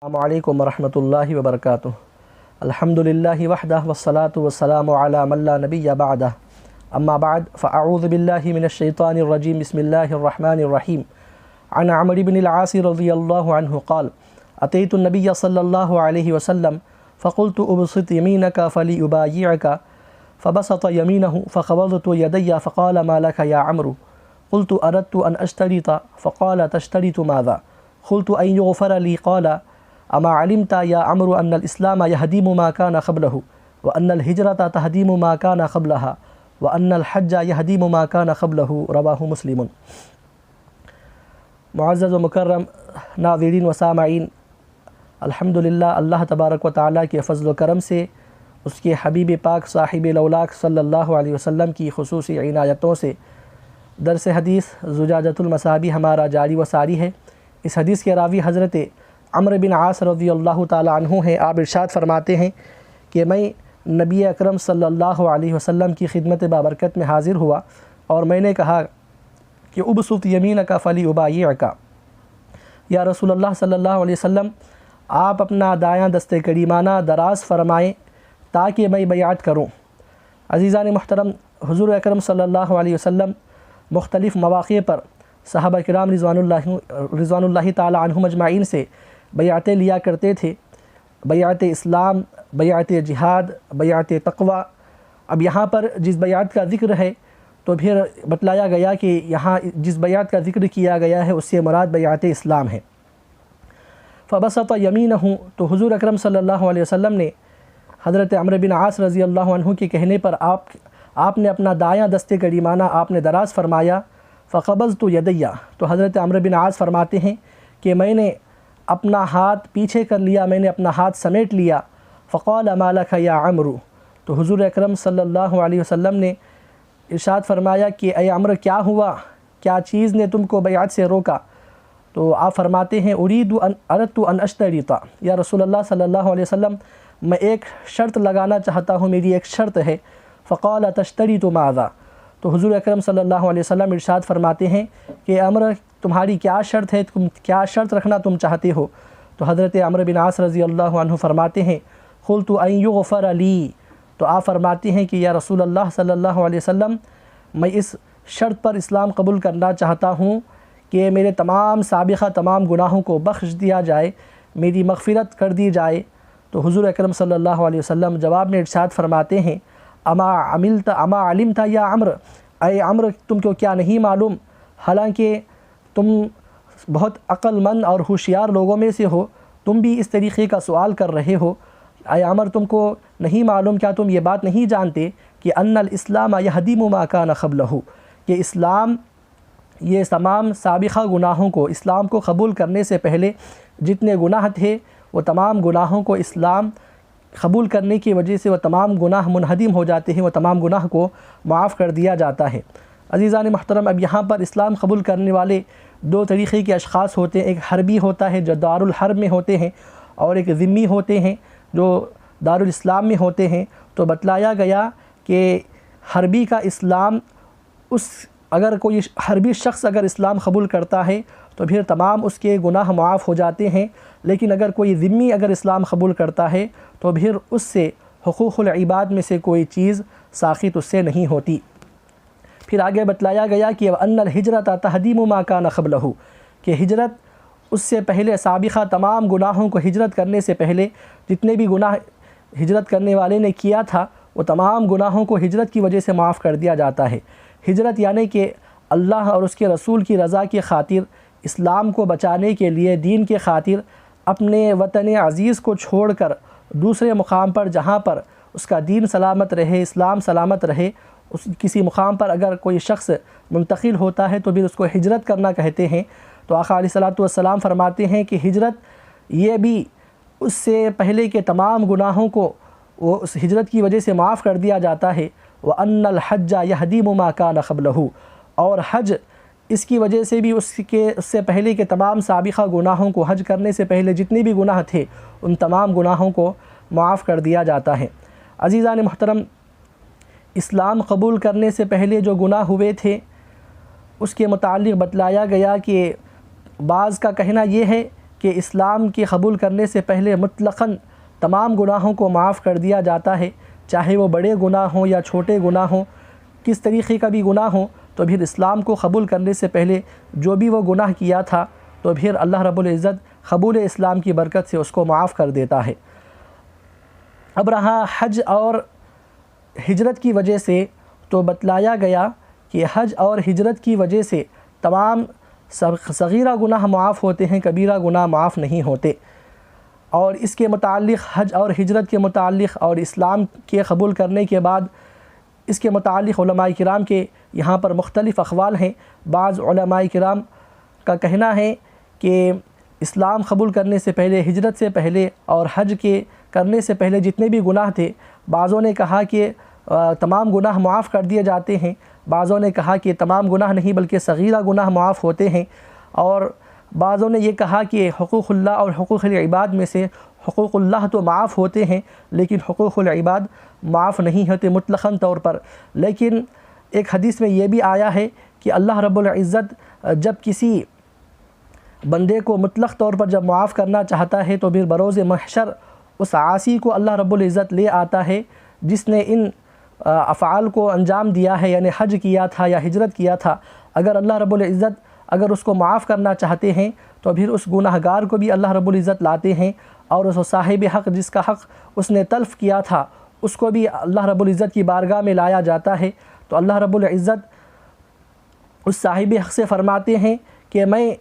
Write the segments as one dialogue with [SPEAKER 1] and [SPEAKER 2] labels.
[SPEAKER 1] السلام علیکم ورحمۃ اللہ وبرکاتہ۔ الحمدللہ وحدہ والصلاة والسلام علی من لا نبی بعدہ، اما بعد فاعوذ باللہ من الشیطان الرجیم، بسم اللہ الرحمن الرحیم۔ عن عمرو بن العاص رضی اللہ عنہ قال اتیت النبی صلی اللہ علیہ وسلم فقلت ابسط یمینک فلیبایعک فبسط یمینہ فقبضت یدی فقال ما لک یا عمرو قلت اردت ان اشترط فقال تشترط ماذا قلت ان یغفر لی قال اما علمت یا عمرو ان الاسلام یہدیم ما کان قبلہ وان الہجرۃ تہدیم ما کان قبلہا وان الحج یہدیم ما کان قبلہ، رواہ مسلم۔ معزز و مکرم ناظرین و سامعین، الحمدللہ اللہ تبارک و تعالیٰ کے فضل و کرم سے، اس کے حبیب پاک صاحب الاولاق صلی اللہ علیہ وسلم کی خصوصی عنایتوں سے درس حدیث زجاجۃ المصابیح ہمارا جاری و ساری ہے۔ اس حدیث کے راوی حضرت عمرو بن عاص رضی اللہ تعالی عنہ ہیں۔ آپ ارشاد فرماتے ہیں کہ میں نبی اکرم صلی اللہ علیہ وسلم کی خدمت بابرکت میں حاضر ہوا اور میں نے کہا کہ ابسط یمینک فلیبایعک، یا رسول اللہ صلی اللہ علیہ وسلم آپ اپنا دایاں دست کریمانہ دراز فرمائیں تاکہ میں بیعت کروں۔ عزیزان محترم، حضور اکرم صلی اللہ علیہ وسلم مختلف مواقع پر صحابہ کرام رضوان اللہ تعالی عنہم اجمعین سے بیعتیں لیا کرتے تھے، بیعت اسلام، بیعت جہاد، بیعت تقوی۔ اب یہاں پر جس بیعت کا ذکر ہے تو پھر بتلایا گیا کہ یہاں جس بیعت کا ذکر کیا گیا ہے اس سے مراد بیعت اسلام ہے۔ فبسط یمینہ، تو حضور اکرم صلی اللہ علیہ وسلم نے حضرت عمرو بن عاص رضی اللہ عنہ کے کہنے پر آپ نے اپنا دایاں دست کریمانہ آپ نے دراز فرمایا۔ فقبضت یدی، تو حضرت عمرو بن عاص فرماتے ہیں کہ میں نے اپنا ہاتھ پیچھے کر لیا، میں نے اپنا ہاتھ سمیٹ لیا۔ فقال ما لک یا عمرو، تو حضور اکرم صلی اللہ علیہ وسلم نے ارشاد فرمایا کہ اے عمرو کیا ہوا، کیا چیز نے تم کو بیعت سے روکا؟ تو آپ فرماتے ہیں اردت ان اشترط، یا رسول اللہ صلی اللہ علیہ وسلم میں ایک شرط لگانا چاہتا ہوں، میری ایک شرط ہے۔ فقال تشترط ماذا، تو حضور اکرم صلی اللہ علیہ وسلم ارشاد فرماتے ہیں کہ عمرو تمہاری کیا شرط ہے، تم کیا شرط رکھنا تم چاہتے ہو؟ تو حضرت عمرو بن عاص رضی اللہ عنہ فرماتے ہیں قلت ان یغفر لی، تو آپ فرماتے ہیں کہ یا رسول اللہ صلی اللہ علیہ وسلم میں اس شرط پر اسلام قبول کرنا چاہتا ہوں کہ میرے تمام سابقہ تمام گناہوں کو بخش دیا جائے، میری مغفرت کر دی جائے۔ تو حضور اکرم صلی اللہ علیہ وسلم جواب میں ارشاد فرماتے ہیں اما علمت یا عمرو، اے عمرو تم کو کیا نہیں معلوم، حالانکہ تم بہت عقل مند اور ہوشیار لوگوں میں سے ہو، تم بھی اس طریقے کا سوال کر رہے ہو۔ اے عمرو تم کو نہیں معلوم، کیا تم یہ بات نہیں جانتے کہ ان الاسلام یہدیم ما کان قبلہ، کہ اسلام یہ تمام سابقہ گناہوں کو، اسلام کو قبول کرنے سے پہلے جتنے گناہ تھے وہ تمام گناہوں کو اسلام قبول کرنے کی وجہ سے وہ تمام گناہ منہدم ہو جاتے ہیں، وہ تمام گناہ کو معاف کر دیا جاتا ہے۔ عزیزان محترم، اب یہاں پر اسلام قبول کرنے والے دو طریقے کے اشخاص ہوتے ہیں، ایک حربی ہوتا ہے جو دارالحرب میں ہوتے ہیں، اور ایک ذمی ہوتے ہیں جو دارالاسلام میں ہوتے ہیں۔ تو بتلایا گیا کہ حربی کا اسلام، اگر کوئی حربی شخص اگر اسلام قبول کرتا ہے تو پھر تمام اس کے گناہ معاف ہو جاتے ہیں، لیکن اگر کوئی ذمی اگر اسلام قبول کرتا ہے تو پھر اس سے حقوق العباد میں سے کوئی چیز ساقط اس سے نہیں ہوتی۔ پھر آگے بتلایا گیا کہ وَأَنَّ الْهِجْرَةَ تَهْدِيمُ مَا كَانَ قَبْلَهُ، کہ ہجرت اس سے پہلے سابقہ تمام گناہوں کو ہجرت کرنے سے پہلے جتنے بھی گناہ ہجرت کرنے والے نے کیا تھا وہ تمام گناہوں کو ہجرت کی وجہ سے معاف کر دیا جاتا ہے۔ ہجرت یعنی کہ اللہ اور اس کے رسول کی رضا کی خاطر، اسلام کو بچانے کے لیے، دین کے خاطر اپنے وطن عزیز کو چھوڑ کر دوسرے مقام پر جہاں پر اس کا دین سلامت رہے، اسلام سلامت رہے، کسی مقام پر اگر کوئی شخص منتقل ہوتا ہے تو پھر اس کو ہجرت کرنا کہتے ہیں۔ تو آقا علیہ الصلوۃ والسلام فرماتے ہیں کہ ہجرت یہ بھی اس سے پہلے کے تمام گناہوں کو وہ اس ہجرت کی وجہ سے معاف کر دیا جاتا ہے۔ وَأَنَّ الْحَجَّ يَهْدِيمُ مَا كَانَ قَبْلَهُ، اور حج اس کی وجہ سے بھی اس سے پہلے کے تمام سابقہ گناہوں کو، حج کرنے سے پہلے جتنے بھی گناہ تھے ان تمام گناہوں کو معاف کر دیا جاتا ہے۔ عزیزان محترم، اسلام قبول کرنے سے پہلے جو گناہ ہوئے تھے اس کے متعلق بتلایا گیا کہ بعض کا کہنا یہ ہے کہ اسلام کے قبول کرنے سے پہلے مطلقاً تمام گناہوں کو معاف کر دیا جاتا ہے، چاہے وہ بڑے گناہ ہوں یا چھوٹے گناہ ہوں، کس طریقے کا بھی گناہ ہوں، تو پھر اسلام کو قبول کرنے سے پہلے جو بھی وہ گناہ کیا تھا تو پھر اللہ رب العزت قبول اسلام کی برکت سے اس کو معاف کر دیتا ہے۔ اب رہا حج اور ہجرت کی وجہ سے، تو بتلایا گیا کہ حج اور ہجرت کی وجہ سے تمام صغیرہ گناہ معاف ہوتے ہیں، کبیرہ گناہ معاف نہیں ہوتے۔ اور اس کے متعلق حج اور ہجرت کے متعلق اور اسلام کے قبول کرنے کے بعد اس کے متعلق علماء کرام کے یہاں پر مختلف اقوال ہیں۔ بعض علماء کرام کا کہنا ہے کہ اسلام قبول کرنے سے پہلے، ہجرت سے پہلے اور حج کے کرنے سے پہلے جتنے بھی گناہ تھے، بعضوں نے کہا کہ تمام گناہ معاف کر دیے جاتے ہیں، بعضوں نے کہا کہ تمام گناہ نہیں بلکہ صغیرہ گناہ معاف ہوتے ہیں، اور بعضوں نے یہ کہا کہ حقوق اللہ اور حقوق العباد میں سے حقوق اللہ تو معاف ہوتے ہیں لیکن حقوق العباد معاف نہیں ہوتے مطلقاً طور پر۔ لیکن ایک حدیث میں یہ بھی آیا ہے کہ اللہ رب العزت جب کسی بندے کو مطلق طور پر جب معاف کرنا چاہتا ہے تو پھر بروز محشر اس عاصی کو اللہ رب العزت لے آتا ہے جس نے ان افعال کو انجام دیا ہے، یعنی حج کیا تھا یا ہجرت کیا تھا۔ اگر اللہ رب العزت اگر اس کو معاف کرنا چاہتے ہیں تو پھر اس گناہ گار کو بھی اللہ رب العزت لاتے ہیں، اور اس صاحب حق جس کا حق اس نے تلف کیا تھا اس کو بھی اللہ رب العزت کی بارگاہ میں لایا جاتا ہے۔ تو اللہ رب العزت اس صاحب حق سے فرماتے ہیں کہ میں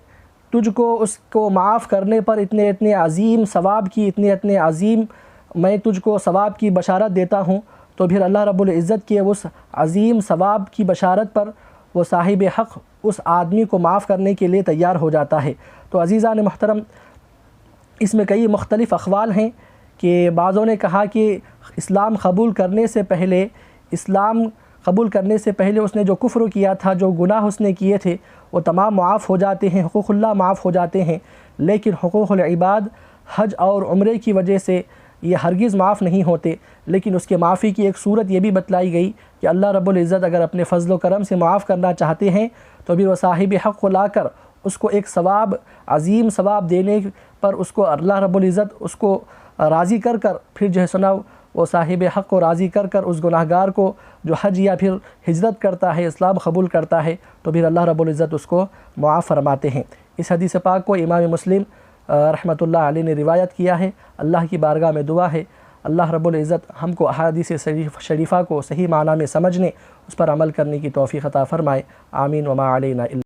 [SPEAKER 1] تجھ کو اس کو معاف کرنے پر اتنے عظیم ثواب کی اتنے عظیم میں تجھ کو ثواب کی بشارت دیتا ہوں۔ تو پھر اللہ رب العزت کے اس عظیم ثواب کی بشارت پر وہ صاحب حق اس آدمی کو معاف کرنے کے لیے تیار ہو جاتا ہے۔ تو عزیزان محترم، اس میں کئی مختلف اقوال ہیں کہ بعضوں نے کہا کہ اسلام قبول کرنے سے پہلے اس نے جو کفر کیا تھا، جو گناہ اس نے کیے تھے وہ تمام معاف ہو جاتے ہیں، حقوق اللہ معاف ہو جاتے ہیں، لیکن حقوق العباد حج اور عمرے کی وجہ سے یہ ہرگز معاف نہیں ہوتے۔ لیکن اس کے معافی کی ایک صورت یہ بھی بتلائی گئی کہ اللہ رب العزت اگر اپنے فضل و کرم سے معاف کرنا چاہتے ہیں تو پھر وہ صاحب حق کو لا کر اس کو ایک عظیم ثواب دینے پر اس کو اللہ رب العزت اس کو راضی کر پھر جو ہے سنا وہ صاحب حق کو راضی کر اس گناہ گار کو جو حج یا پھر ہجرت کرتا ہے، اسلام قبول کرتا ہے، تو پھر اللہ رب العزت اس کو معاف فرماتے ہیں۔ اس حدیث پاک کو امام مسلم رحمۃ اللہ علیہ نے روایت کیا ہے۔ اللہ کی بارگاہ میں دعا ہے اللہ رب العزت ہم کو احادیث شریفہ کو صحیح معنی میں سمجھنے، اس پر عمل کرنے کی توفیق عطا فرمائے۔ آمین وما علینا